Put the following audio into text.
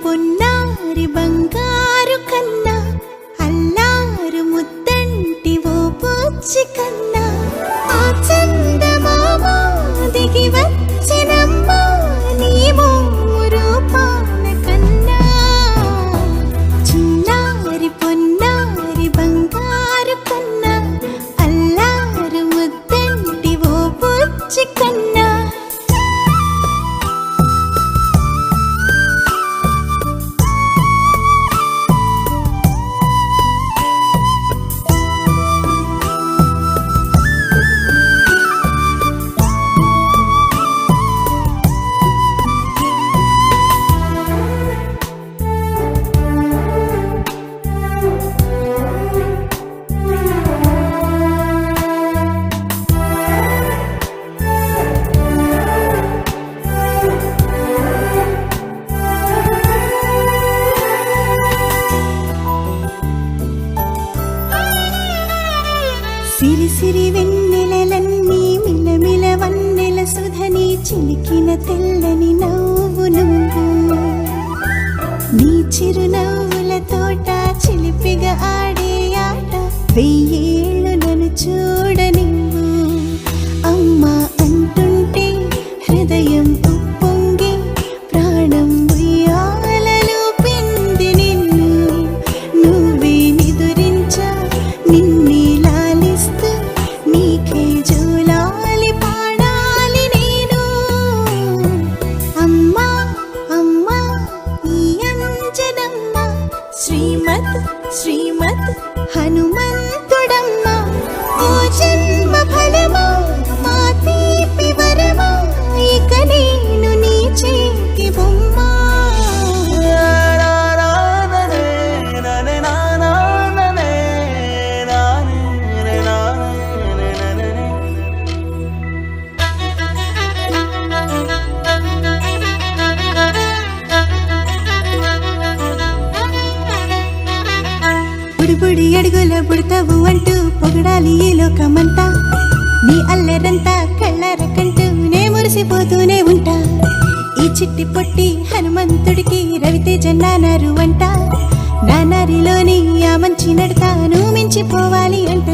పొన్నారి బంగారు కన్నా అల్లారు ముద్దంటి ఓ పూచి కన్నా ఆ చందమామ దిగి వచ్చినమ్మా నీ రూపాన కన్నా చిన్నారి పొన్నారి బంగారు కన్నా అల్లారు ముద్దంటి ఓ పూచి కన్నా సిరి సిరి వెన్నెలలన్నీ మిలమిల వన్నెల సుధని చిలికిన తెల్లని నవ్వు నువ్వు నీ చిరునవ్వుల తోట చిలిపిగా ఆడే ఆట వెయ్యేళ్ళు నన్ను చూడనివ్వు అమ్మా అంటుంటే హృదయం ఉప్పొంగి ప్రాణం ఉయ్యాలలో పిండి నిన్ను నువ్వే నిదురించా నిన్నే నీకే జోలాలి పాడాలి నేను అమ్మా అమ్మా ఈ అంజనమ్మ శ్రీమత్ శ్రీమత్ హనుమంతుడమ్మ ఓ జన్మ ఫలమా మా తీపి వరమా ఇక నేను నీ చేతి బొమ్మ బుడి అడుగుల బుడతావు అంటూ పొగడాలి ఈ లోకమంతా నీ అల్లరంతా కళ్ళారకంటూ నే మురిసిపోతూనే ఉంటా ఈ చిట్టి పొట్టి హనుమంతుడికి రవితేజ నానారు అంట నానారిలోని ఆ మంచి నడతాను మించిపోవాలి అంట